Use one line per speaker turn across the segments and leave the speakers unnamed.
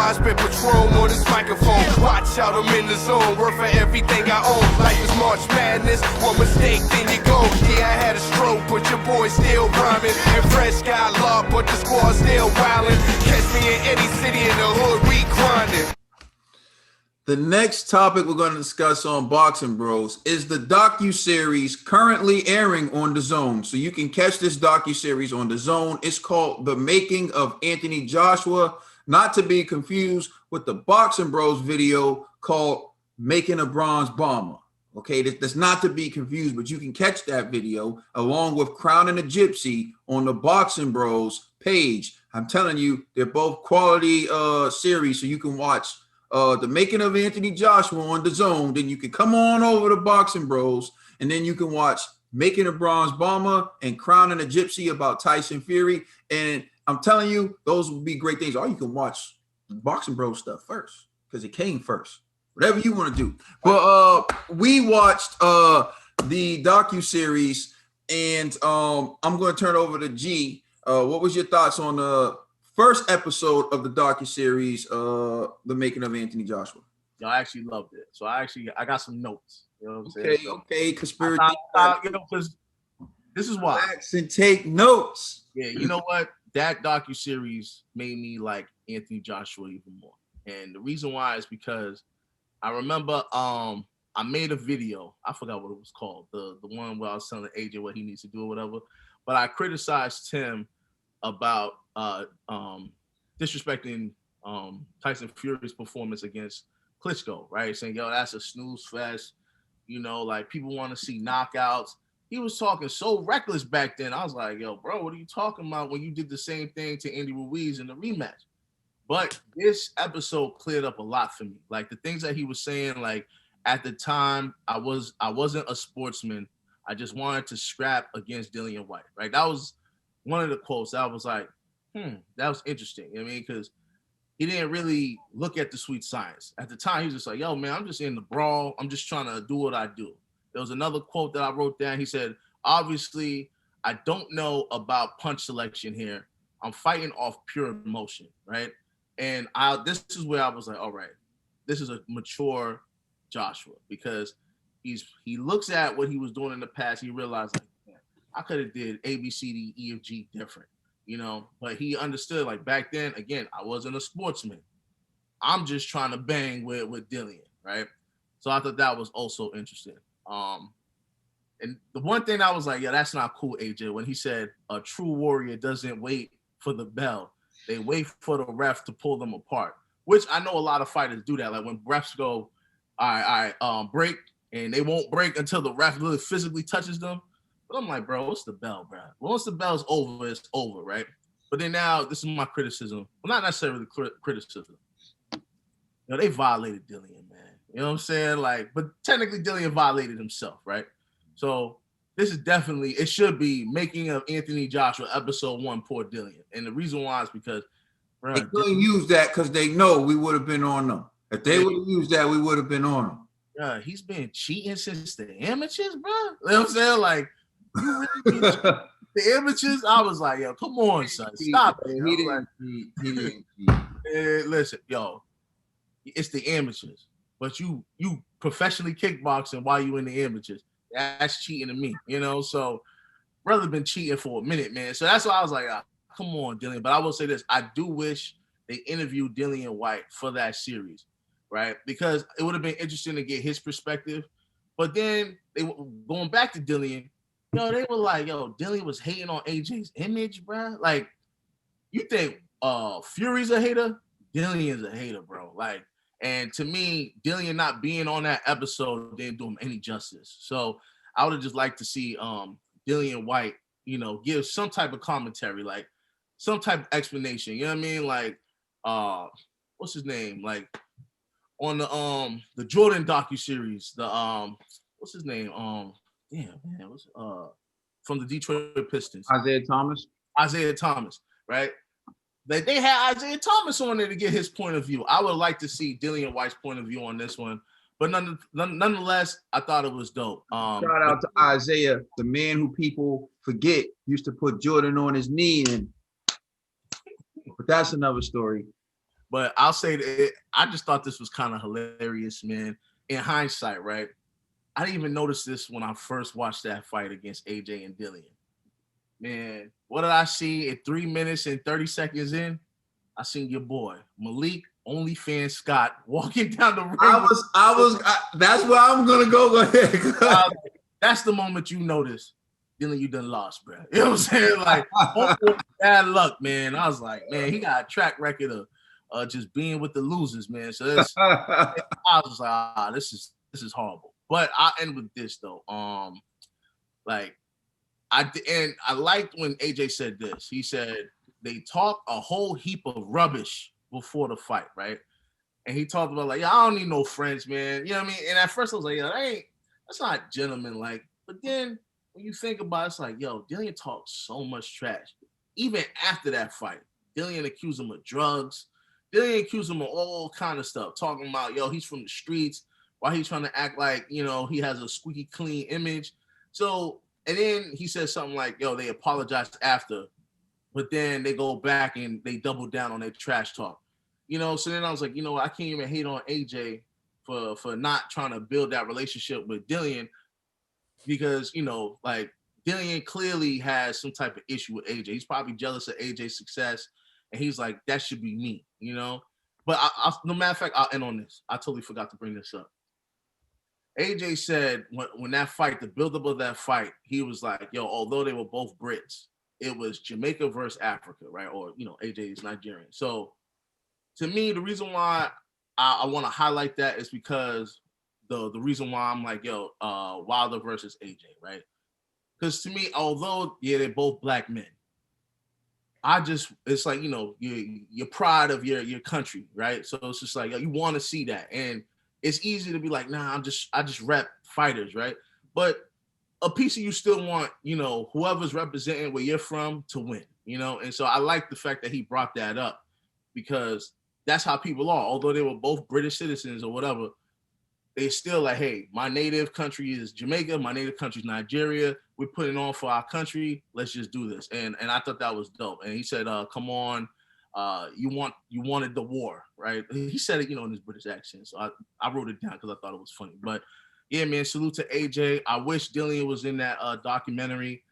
I spit Patron on this microphone. Watch out, I'm in the zone. Worth for everything I own. Life is March Madness. One mistake, then you go. Yeah, I had a stroke, but your boy still rhyming. And Fresh got locked, but the squad still wildin'. Catch me in any city in the hood, we grinding.
The next topic we're going to discuss on Boxing Bros is the docu-series currently airing on DAZN. So you can catch this docu-series on DAZN. It's called The Making of Anthony Joshua, not to be confused with the Boxing Bros video called Making a Bronze Bomber. Okay, that's not to be confused, but you can catch that video along with Crowning a Gypsy on the Boxing Bros page. I'm telling you, they're both quality series, so you can watch The Making of Anthony Joshua on DAZN. Then you can come on over to Boxing Bros, and then you can watch Making a Bronze Bomber and Crowning a Gypsy about Tyson Fury. And I'm telling you, those will be great things. Or you can watch Boxing Bros stuff first because it came first. Whatever you want to do. But we watched the docu-series, and I'm going to turn it over to G. What was your thoughts on the first episode of the docu-series, The Making of Anthony Joshua?
Yo, I actually loved it. So I got some notes. You know what I'm saying?
Okay, conspiracy.
Because this is why.
Relax and take notes.
Yeah, you know what? That docu-series made me like Anthony Joshua even more. And the reason why is because I remember I made a video. I forgot what it was called. The one where I was telling AJ what he needs to do or whatever. But I criticized him about disrespecting Tyson Fury's performance against Klitschko, right? Saying, yo, that's a snooze fest. You know, like people want to see knockouts. He was talking so reckless back then. I was like, yo, bro, what are you talking about when you did the same thing to Andy Ruiz in the rematch? But this episode cleared up a lot for me. Like the things that he was saying, like at the time, I wasn't a sportsman. I just wanted to scrap against Dillian White, right? That was one of the quotes that I was like, that was interesting. I mean, because he didn't really look at the sweet science. At the time, he was just like, yo, man, I'm just in the brawl. I'm just trying to do what I do. There was another quote that I wrote down. He said, obviously, I don't know about punch selection here. I'm fighting off pure emotion, right? And this is where I was like, all right, this is a mature Joshua, because he looks at what he was doing in the past. He realized, like, man, I could have did A, B, C, D, E, F, G different, you know, but he understood, like, back then, again, I wasn't a sportsman. I'm just trying to bang with Dillian, right? So I thought that was also interesting. And the one thing I was like, yeah, that's not cool, AJ, when he said a true warrior doesn't wait for the bell. They wait for the ref to pull them apart, which I know a lot of fighters do that. Like when refs go, all right, break, and they won't break until the ref really physically touches them. But I'm like, bro, what's the bell, bro? Once the bell's over, it's over, right? But then now, this is my criticism. Well, not necessarily criticism. You know, they violated Dillian, man. You know what I'm saying? Like, but technically Dillian violated himself, right? So this is definitely, it should be Making of Anthony Joshua, episode 1, poor Dillian. And the reason why is because, bro,
they couldn't use that because they know we would have been on them. If they would have used that, we would have been on them.
Yeah, he's been cheating since the amateurs, bro. You know what I'm saying? Like, you really the amateurs, I was like, yo, come on, son. Stop it.
He didn't cheat.
Listen, yo, it's the amateurs. But you professionally kickboxing while you in the amateurs. That's cheating to me, you know? So, brother been cheating for a minute, man. So that's why I was like, come on, Dillian. But I will say this. I do wish they interviewed Dillian White for that series, right? Because it would have been interesting to get his perspective. But then, going back to Dillian, yo, they were like, yo, Dillian was hating on AJ's image, bro. Like, you think Fury's a hater? Dillian's a hater, bro. Like, and to me, Dillian not being on that episode didn't do him any justice. So I would have just liked to see Dillian White, you know, give some type of commentary, like some type of explanation. You know what I mean? Like, what's his name? Like on the Jordan docuseries, what's his name? Damn, man, what's from the Detroit Pistons? Isaiah Thomas, right? They had Isaiah Thomas on there to get his point of view. I would like to see Dillian White's point of view on this one. But nonetheless, I thought it was dope.
Shout out to Isaiah, the man who people forget used to put Jordan on his knee. But that's another story.
But I'll say that I just thought this was kind of hilarious, man. In hindsight, right? I didn't even notice this when I first watched that fight against AJ and Dillian. Man, what did I see at 3 minutes and 30 seconds in? I seen your boy, Malik Scott, walking down the ring.
That's where I'm gonna go. Go ahead.
That's the moment you notice, Dillian, you done lost, bro. You know what I'm saying? Like, bad luck, man. I was like, man, he got a track record of just being with the losers, man. So this, I was like, this is horrible. But I end with this though. Like, I liked when AJ said this. He said they talk a whole heap of rubbish before the fight, right? And he talked about like, yeah, I don't need no friends, man. You know what I mean? And at first I was like, yeah, that's not gentleman like. But then when you think about it, it's like, yo, Dillian talks so much trash. Even after that fight, Dillian accused him of drugs. Dillian accused him of all kind of stuff, talking about, yo, he's from the streets. Why he's trying to act like, you know, he has a squeaky clean image. So, and then he said something like, yo, they apologized after, but then they go back and they double down on their trash talk. You know, so then I was like, you know, I can't even hate on AJ for not trying to build that relationship with Dillian because, you know, like Dillian clearly has some type of issue with AJ. He's probably jealous of AJ's success and he's like, that should be me, you know? But no matter of fact, I'll end on this. I totally forgot to bring this up. AJ said when that fight, the buildup of that fight, he was like, yo, although they were both Brits, it was Jamaica versus Africa, right? Or, you know, AJ is Nigerian. So to me, the reason why I want to highlight that is because the reason why I'm like, yo, Wilder versus AJ, right? Because to me, although, yeah, they're both black men, it's like, you know, you're proud of your country, right? So it's just like, you want to see that. And it's easy to be like, nah, I just rep fighters, right? But a piece of you still want, you know, whoever's representing where you're from to win, you know? And so I like the fact that he brought that up because that's how people are. Although they were both British citizens or whatever, they still like, hey, my native country is Jamaica, my native country is Nigeria. We're putting on for our country. Let's just do this. And I thought that was dope. And he said, come on, you wanted the war, right? He said it, you know, in his British accent. So I wrote it down because I thought it was funny. But yeah, man, salute to AJ. I wish Dillian was in that documentary.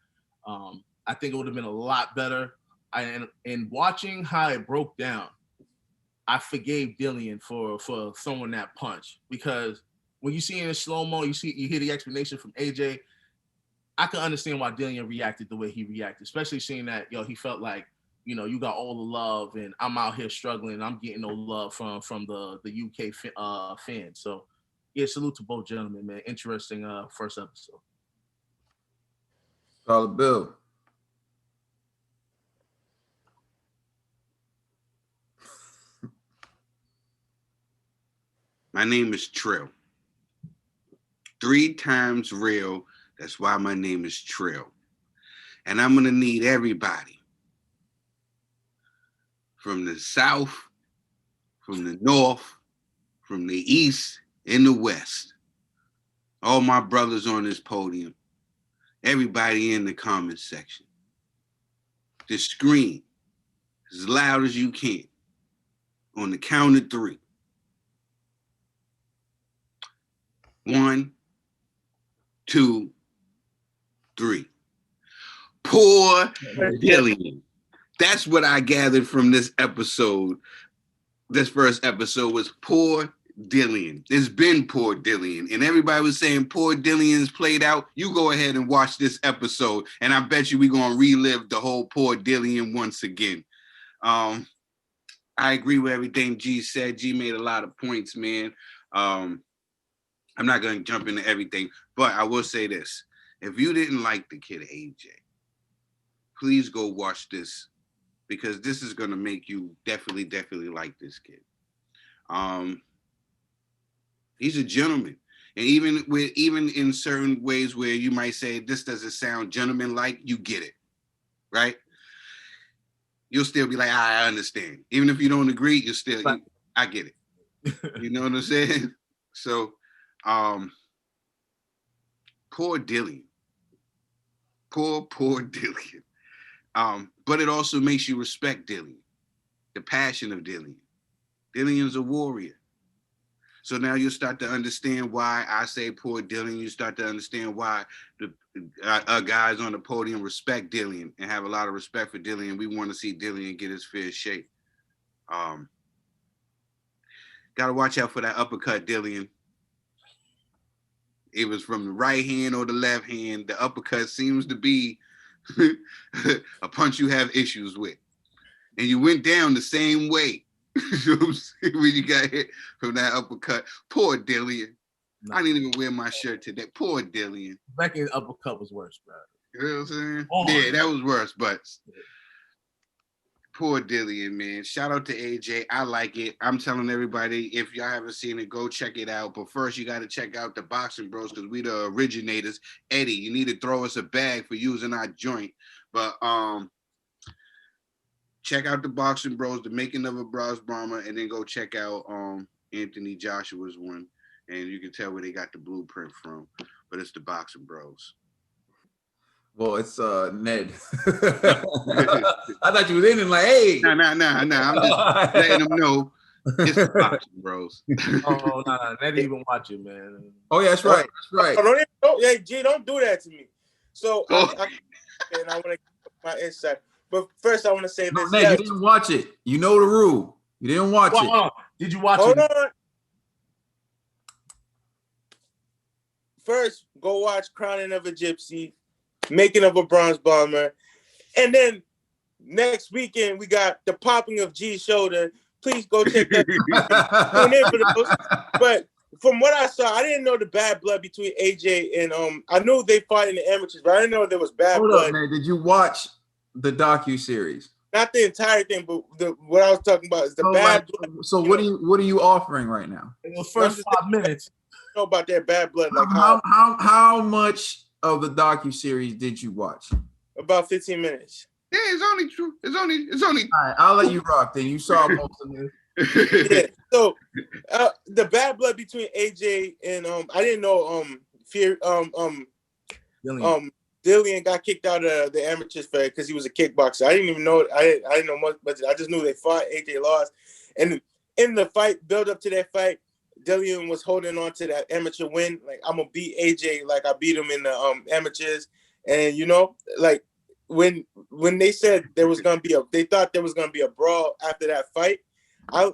I think it would have been a lot better. And watching how it broke down, I forgave Dillian for throwing that punch because when you see it in slow-mo, you hear the explanation from AJ. I can understand why Dillian reacted the way he reacted, especially seeing that, yo, he felt like, you know, you got all the love and I'm out here struggling. I'm getting no love from the UK fans. So yeah, salute to both gentlemen, man. Interesting first episode.
Solid Bill.
My name is Trill. 3 times real. That's why my name is Trill. And I'm going to need everybody from the South, from the North, from the East, and the West. All my brothers on this podium. Everybody in the comment section. Just scream as loud as you can on the count of 3. 1, 2, 3. Poor Dillian. That's what I gathered from this episode. This first episode was poor Dillian. It's been poor Dillian. And everybody was saying poor Dillian's played out. You go ahead and watch this episode. And I bet you we're going to relive the whole poor Dillian once again. I agree with everything G said. G made a lot of points, man. I'm not going to jump into everything, but I will say this. If you didn't like the kid AJ, please go watch this because this is going to make you definitely like this kid. He's a gentleman. And even in certain ways where you might say this doesn't sound gentleman-like, you get it, right? You'll still be like, I understand. Even if you don't agree, I get it. You know what I'm saying? So, poor Dillian. Poor Dillian. But it also makes you respect Dillian, the passion of Dillian. Dillian's a warrior. So now you start to understand why I say poor Dillian. You start to understand why the guys on the podium respect Dillian and have a lot of respect for Dillian. We want to see Dillian get his fair shake. Got to watch out for that uppercut, Dillian. It was from the right hand or the left hand. The uppercut seems to be a punch you have issues with. And you went down the same way when you got hit from that uppercut. Poor Dillian. No. I didn't even wear my shirt today. Poor Dillian.
Becky's uppercut was worse, bro.
You know what I'm saying?
Oh,
yeah, that was worse, but poor Dillian, man. Shout out to AJ. I like it. I'm telling everybody, if y'all haven't seen it, go check it out. But first, you got to check out the Boxing Bros because we the originators. Eddie, you need to throw us a bag for using our joint. But check out the Boxing Bros, the making of a Bronze Bomber, and then go check out Anthony Joshua's one. And you can tell where they got the blueprint from. But it's the Boxing Bros.
Well, it's Ned. I thought you was in and like, hey.
No. I'm just letting them know it's the Boxing Bros.
Oh, no. Ned didn't even watch it, man.
Oh, yeah, that's right. That's right.
Don't do that to me. So I want to get my insight. But first, I want to say this.
Ned, you didn't watch it. You know the rule. You didn't watch it.
Did you watch
it? Hold
on.
First, go watch Crowning of a Gypsy, Making of a Bronze Bomber. And then next weekend, we got the popping of G's shoulder. Please go check that out. But from what I saw, I didn't know the bad blood between AJ and I knew they fought in the amateurs, but I didn't know there was bad blood.
Hold up, man. Did you watch the docu-series?
Not the entire thing, but what I was talking about is the bad blood.
So what are you offering right now?
In the first 5 minutes.
Know about their bad blood. Like
how much of the docu-series did you watch?
About 15 minutes.
Yeah, it's only true. It's only.
All right, I'll let you rock then. You saw most of it.
Yeah. So the bad blood between AJ and I didn't know Dillian got kicked out of the amateurs fair because he was a kickboxer. I didn't even know. I didn't know much, but I just knew they fought. AJ lost, and in the fight, build up to that fight, Dillian was holding on to that amateur win. Like, I'm gonna beat AJ like I beat him in the amateurs. And like when they said they thought there was gonna be a brawl after that fight. I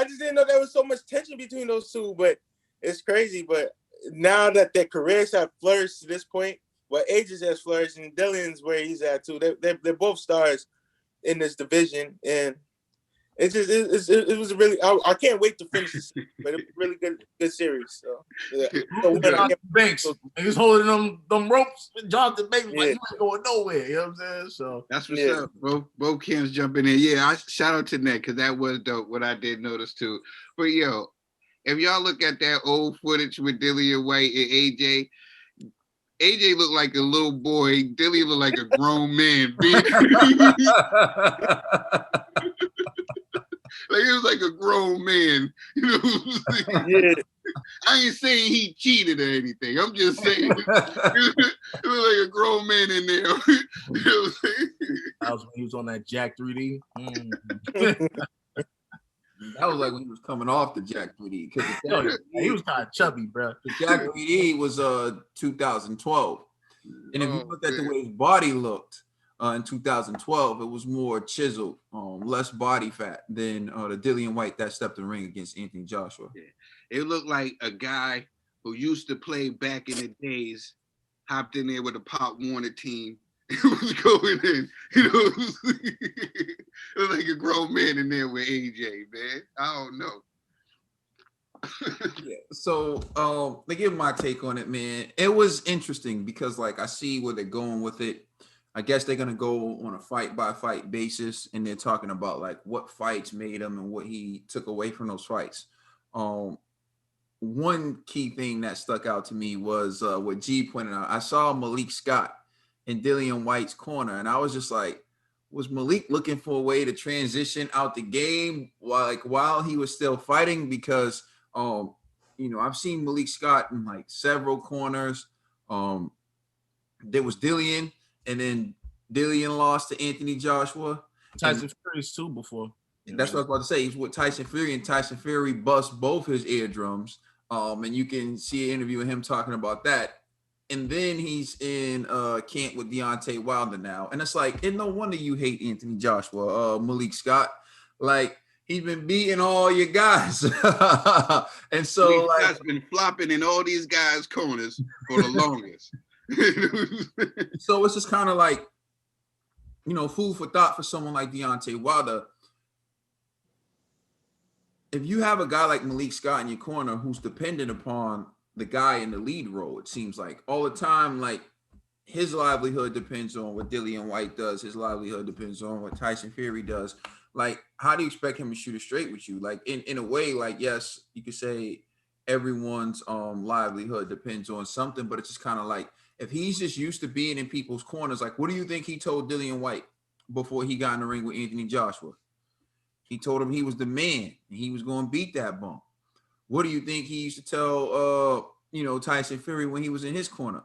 just didn't know there was so much tension between those two. But it's crazy. But now that their careers have flourished to this point, where AJ has flourished and Dillian's where he's at too. They're both stars in this division, and it was really I can't wait to finish this, but it was a really good series. So yeah.
Jonathan Banks, he's holding them ropes. Jonathan Banks like he ain't going nowhere. You know what I'm saying? So
that's what's up. Both Kims jumping in. Yeah, I shout out to Ned because that was dope. What I did notice too. But yo, if y'all look at that old footage with Dillian White and AJ looked like a little boy. Dillian looked like a grown man. Like it was like a grown man, Yeah. I ain't saying he cheated or anything. I'm just saying it was like a grown man in there.
That was when he was on that Jack 3D.
That was like when he was coming off the Jack 3D.
He was kind of chubby, bro.
The Jack 3D was 2012, and if you look at the way his body looked. In 2012, it was more chiseled, less body fat than the Dillian White that stepped in the ring against Anthony Joshua. Yeah.
It looked like a guy who used to play back in the days, hopped in there with a Pop Warner team, and was going in. It was like a grown man in there with AJ, man. I don't know.
Yeah. So let me give my take on it, man. It was interesting because like I see where they're going with it. I guess they're going to go on a fight-by-fight basis, and they're talking about, like, what fights made him and what he took away from those fights. One key thing that stuck out to me was what G pointed out. I saw Malik Scott in Dillian White's corner, and I was just like, was Malik looking for a way to transition out the game while he was still fighting? Because, I've seen Malik Scott in, like, several corners. There was Dillian. And then Dillian lost to Anthony Joshua.
Tyson Fury's too before.
That's what I was about to say. He's with Tyson Fury, and Tyson Fury bust both his eardrums. And you can see an interview with him talking about that. And then he's in camp with Deontay Wilder now. And it's like, and no wonder you hate Anthony Joshua, Malik Scott. Like, he's been beating all your guys. And so
Malik
like
Scott's been flopping in all these guys' corners for the longest.
so it's just kind of like, food for thought for someone like Deontay Wilder. If you have a guy like Malik Scott in your corner who's dependent upon the guy in the lead role, it seems like all the time, like his livelihood depends on what Dillian White does. His livelihood depends on what Tyson Fury does. Like, how do you expect him to shoot it straight with you? Like, in a way, like, yes, you could say everyone's livelihood depends on something, but it's just kind of like, if he's just used to being in people's corners, like, what do you think he told Dillian White before he got in the ring with Anthony Joshua? He told him he was the man and he was going to beat that bump. What do you think he used to tell, Tyson Fury when he was in his corner?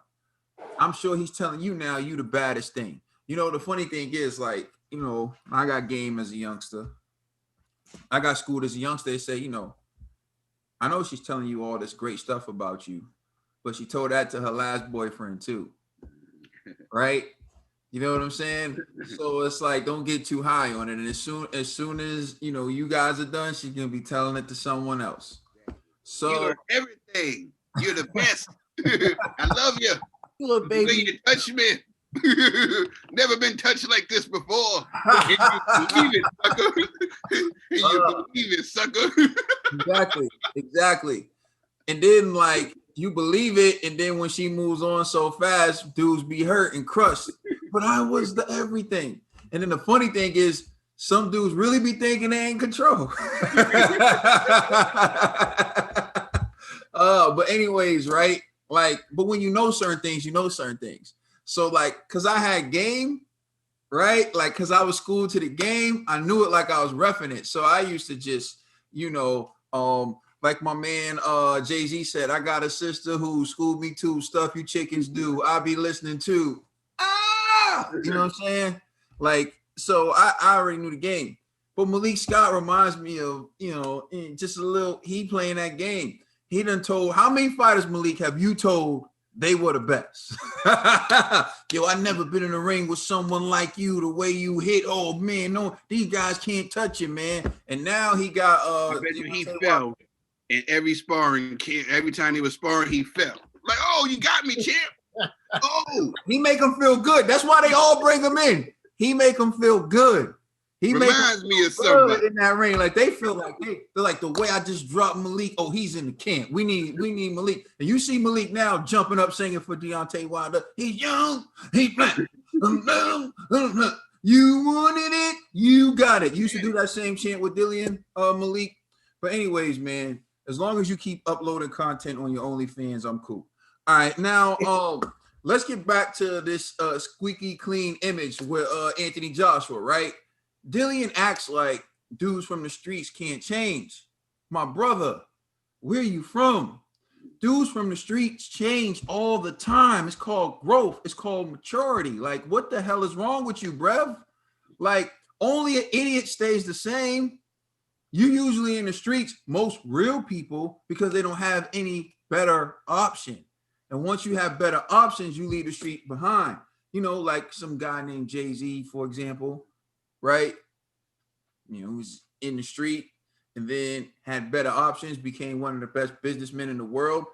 I'm sure he's telling you now, you the baddest thing. The funny thing is, like, I got game as a youngster. I got schooled as a youngster. They say, I know she's telling you all this great stuff about you, but she told that to her last boyfriend too, right? You know what I'm saying? So it's like, don't get too high on it. And as soon as you guys are done, she's gonna be telling it to someone else. So
You're everything. You're the best. I love you.
Look, baby,
You touch me. Never been touched like this before. And you believe it, sucker.
Exactly. And then, like, you believe it, and then when she moves on so fast, dudes be hurt and crushed. But I was the everything. And then the funny thing is, some dudes really be thinking they in control. But anyways, right? Like, but when you know certain things, you know certain things. So like, cause I had game, right? Like, cause I was schooled to the game, I knew it like I was reffing it. So I used to just, like my man Jay-Z said, I got a sister who schooled me to stuff you chickens do. I be listening to. You know what I'm saying? Like, so I already knew the game. But Malik Scott reminds me of, just a little, he playing that game. He done told, how many fighters, Malik, have you told they were the best? Yo, I never been in a ring with someone like you, the way you hit. Oh man, no, these guys can't touch you, man. And now he got
I bet you he fell in every sparring. Every time he was sparring, he fell. Like, oh, you got me, champ. Oh,
he make them feel good. That's why they all bring him in. He make them feel good. He
reminds me of something
in that ring. Like they feel like they're like, the way I just dropped Malik. Oh, he's in the camp. We need Malik. And you see Malik now jumping up singing for Deontay Wilder. He's young. He's black. You wanted it. You got it. You used to do that same chant with Dillian, Malik. But anyways, man, as long as you keep uploading content on your OnlyFans, I'm cool. All right, now let's get back to this squeaky clean image with Anthony Joshua, right? Dillian acts like dudes from the streets can't change. My brother, where are you from? Dudes from the streets change all the time. It's called growth. It's called maturity. Like, what the hell is wrong with you, bruv? Like, only an idiot stays the same. You usually in the streets, most real people, because they don't have any better option. And once you have better options, you leave the street behind. Like some guy named Jay-Z, for example, right? Who's in the street and then had better options, became one of the best businessmen in the world.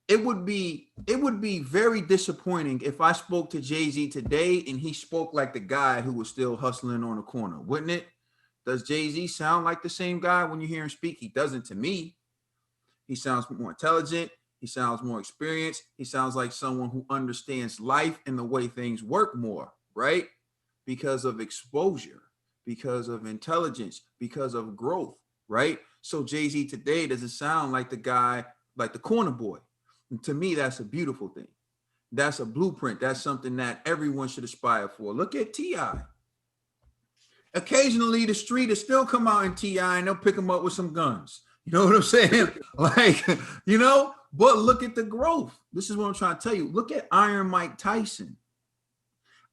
It would be very disappointing if I spoke to Jay-Z today and he spoke like the guy who was still hustling on the corner, wouldn't it? Does Jay-Z sound like the same guy when you hear him speak? He doesn't to me. He sounds more intelligent. He sounds more experienced. He sounds like someone who understands life and the way things work more, right? Because of exposure, because of intelligence, because of growth, right? So Jay-Z today doesn't sound like the guy, like the corner boy. And to me, that's a beautiful thing. That's a blueprint. That's something that everyone should aspire for. Look at T.I. Occasionally, the street will still come out in T.I. and they'll pick him up with some guns. You know what I'm saying? Like, but look at the growth. This is what I'm trying to tell you. Look at Iron Mike Tyson.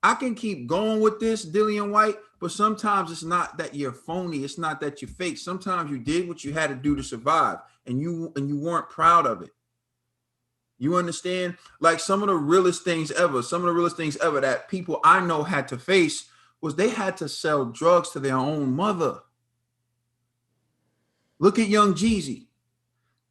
I can keep going with this, Dillian White, But sometimes it's not that you're phony. It's not that you're fake. Sometimes you did what you had to do to survive, and you weren't proud of it. You understand? Like some of the realest things ever that people I know had to face was they had to sell drugs to their own mother. Look at Young Jeezy.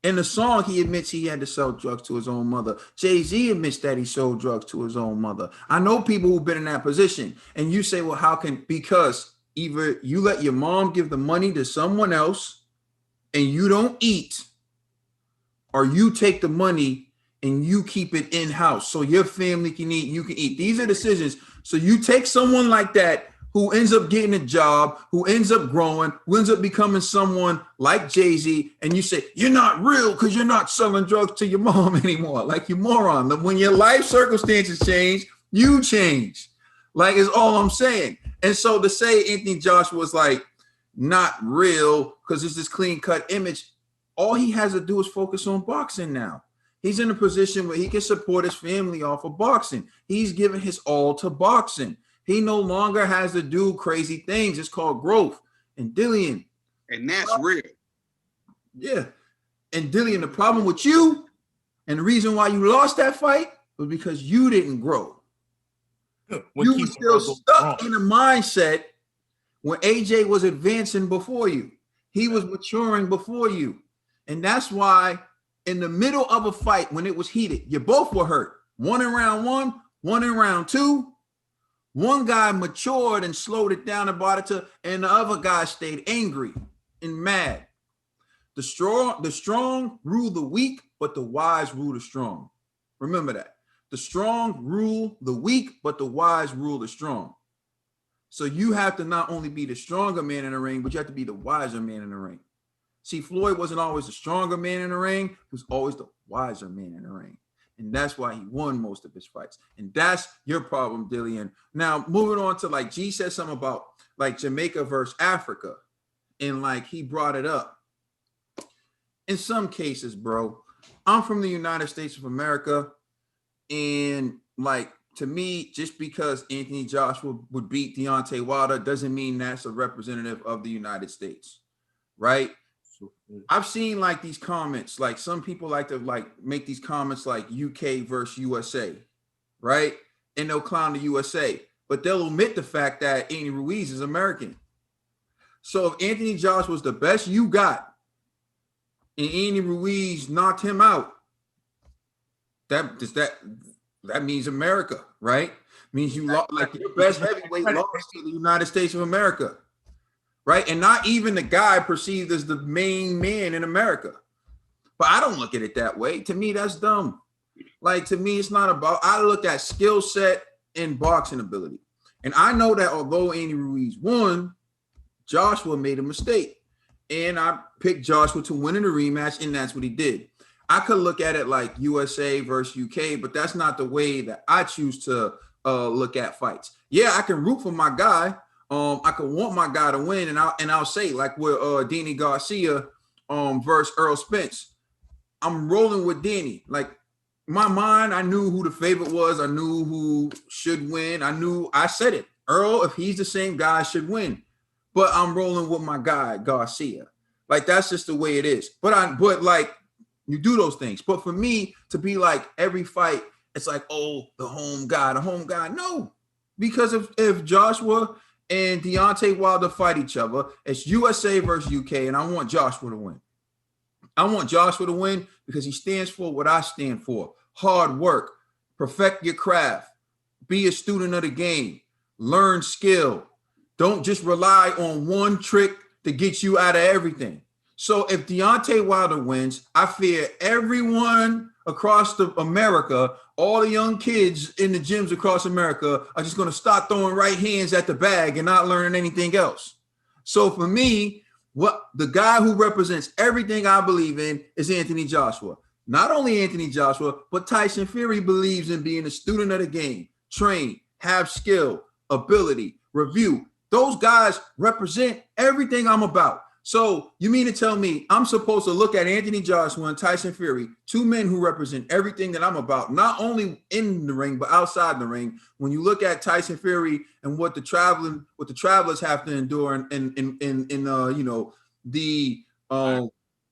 In the song, he admits he had to sell drugs to his own mother. Jay-Z admits that he sold drugs to his own mother. I know people who've been in that position. And you say, well, how can, because either you let your mom give the money to someone else and you don't eat, or you take the money and you keep it in-house so your family can eat, you can eat. These are decisions. So you take someone like that who ends up getting a job, who ends up growing, who ends up becoming someone like Jay-Z, and you say, you're not real because you're not selling drugs to your mom anymore. Like, you moron. When your life circumstances change, you change. Like, is all I'm saying. And so to say Anthony Joshua was like not real because it's this clean-cut image, all he has to do is focus on boxing now. He's in a position where he can support his family off of boxing. He's given his all to boxing. He no longer has to do crazy things. It's called growth. And Dillian.
And that's real.
Yeah. And Dillian, the problem with you and the reason why you lost that fight was because you didn't grow. You were still stuck in a mindset when AJ was advancing before you. He was maturing before you. And that's why in the middle of a fight, when it was heated, you both were hurt. One in round one, one in round two. One guy matured and slowed it down and brought it to, and the other guy stayed angry and mad. The strong rule the weak, but the wise rule the strong. Remember that. The strong rule the weak, but the wise rule the strong. So you have to not only be the stronger man in the ring, but you have to be the wiser man in the ring. See, Floyd wasn't always the stronger man in the ring. He was always the wiser man in the ring. And that's why he won most of his fights. And that's your problem, Dillian. Now, moving on to like G said something about like Jamaica versus Africa. And like he brought it up. In some cases, bro, I'm from the United States of America. And like, to me, just because Anthony Joshua would beat Deontay Wilder doesn't mean that's a representative of the United States, right? I've seen like these comments, like some people like to like make these comments like UK versus USA, right? And they'll clown the USA, but they'll omit the fact that Andy Ruiz is American. So if Anthony Joshua was the best you got and Andy Ruiz knocked him out, that means America, right? Means you lost, like your best heavyweight lost to the United States of America. Right. And not even the guy perceived as the main man in America. But I don't look at it that way. To me, that's dumb. Like, to me, it's not about, I look at skill set and boxing ability. And I know that although Andy Ruiz won, Joshua made a mistake. And I picked Joshua to win in the rematch, and that's what he did. I could look at it like USA versus UK, but that's not the way that I choose to look at fights. Yeah, I can root for my guy. I could want my guy to win, and I'll say like with Danny Garcia versus Earl Spence, I'm rolling with Danny. Like my mind, I knew who the favorite was. I knew who should win. I said it. Earl, if he's the same guy, should win. But I'm rolling with my guy Garcia. Like that's just the way it is. But like you do those things. But for me to be like every fight, it's like, oh, the home guy. No, because if Joshua and Deontay Wilder fight each other, it's USA versus UK, and I want Joshua to win. I want Joshua to win because he stands for what I stand for. Hard work, perfect your craft, be a student of the game, learn skill. Don't just rely on one trick to get you out of everything. So if Deontay Wilder wins, I fear everyone across America, all the young kids in the gyms across America are just going to start throwing right hands at the bag and not learning anything else. So for me, what the guy who represents everything I believe in is Anthony Joshua. Not only Anthony Joshua, but Tyson Fury believes in being a student of the game, train, have skill, ability, review. Those guys represent everything I'm about. So you mean to tell me I'm supposed to look at Anthony Joshua and Tyson Fury, two men who represent everything that I'm about, not only in the ring but outside the ring? When you look at Tyson Fury and what the travelers have to endure, and you know, the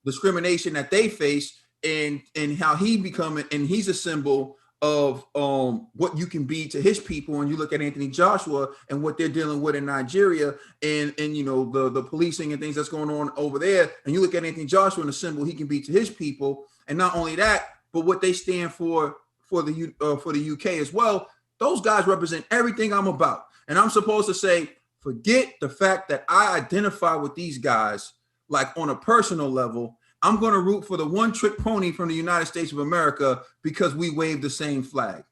discrimination that they face, and how he become, and he's a symbol of what you can be to his people. And you look at Anthony Joshua and what they're dealing with in Nigeria, and you know, the policing and things that's going on over there, and you look at Anthony Joshua and the symbol he can be to his people. And not only that, but what they stand for the UK as well. Those guys represent everything I'm about, and I'm supposed to say, forget the fact that I identify with these guys, like on a personal level. I'm going to root for the one-trick pony from the United States of America because we wave the same flag.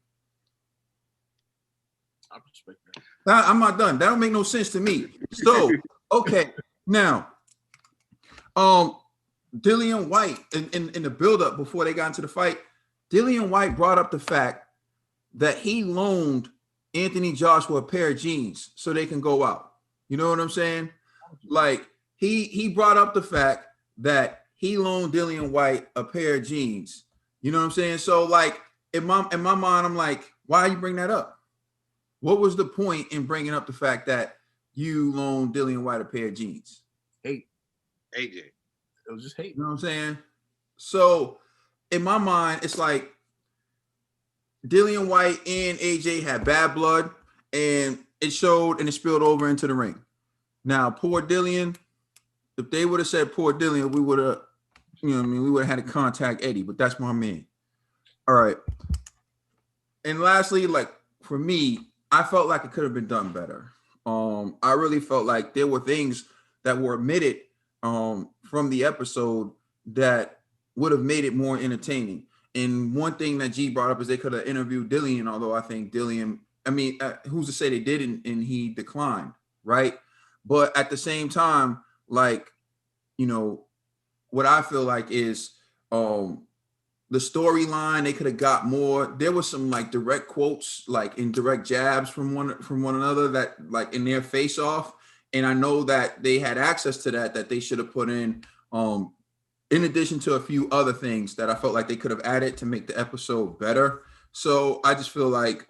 I respect that.
I'm not done. That don't make no sense to me. So, okay, now, Dillian White, in the build-up before they got into the fight, Dillian White brought up the fact that he loaned Anthony Joshua a pair of jeans so they can go out. You know what I'm saying? Like, he brought up the fact that he loaned Dillian White a pair of jeans. You know what I'm saying? So, like, in my mind, I'm like, why you bring that up? What was the point in bringing up the fact that you loaned Dillian White a pair of jeans?
Hate.
AJ.
It was just hate.
You know what I'm saying? So, in my mind, it's like Dillian White and AJ had bad blood, and it showed and it spilled over into the ring. Now, poor Dillian, if they would have said poor Dillian, we would have, you know what I mean, we would have had to contact Eddie, but that's my man. All right. And lastly, like, for me, I felt like it could have been done better. I really felt like there were things that were omitted from the episode that would have made it more entertaining. And one thing that G brought up is they could have interviewed Dillian, although I think Dillian, I mean, who's to say they didn't, and he declined, right? But at the same time, like, you know, what I feel like is the storyline, they could have got more. There was some like direct quotes, like indirect jabs from one another that like in their face off. And I know that they had access to that they should have put in addition to a few other things that I felt like they could have added to make the episode better. So I just feel like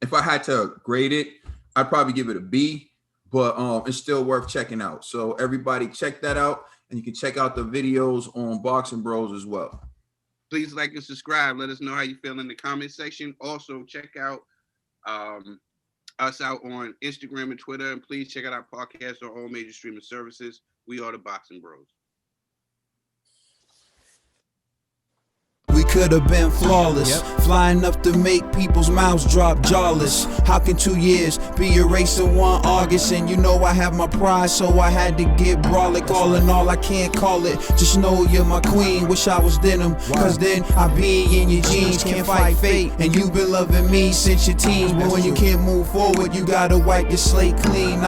if I had to grade it, I'd probably give it a B. But it's still worth checking out. So everybody check that out, and you can check out the videos on Boxing Bros as well.
Please like and subscribe. Let us know how you feel in the comment section. Also, check out us out on Instagram and Twitter, and please check out our podcast on all major streaming services. We are the Boxing Bros.
We could have been flawless, flying up to make people's mouths drop jawless. How can 2 years be erased in 1 August? And you know I have my pride, so I had to get brolic. All in all, I can't call it. Just know you're my queen. Wish I was denim, cause then I'd be in your jeans. Can't fight fate, and you've been loving me since your teens. But when you can't move forward, you gotta wipe your slate clean.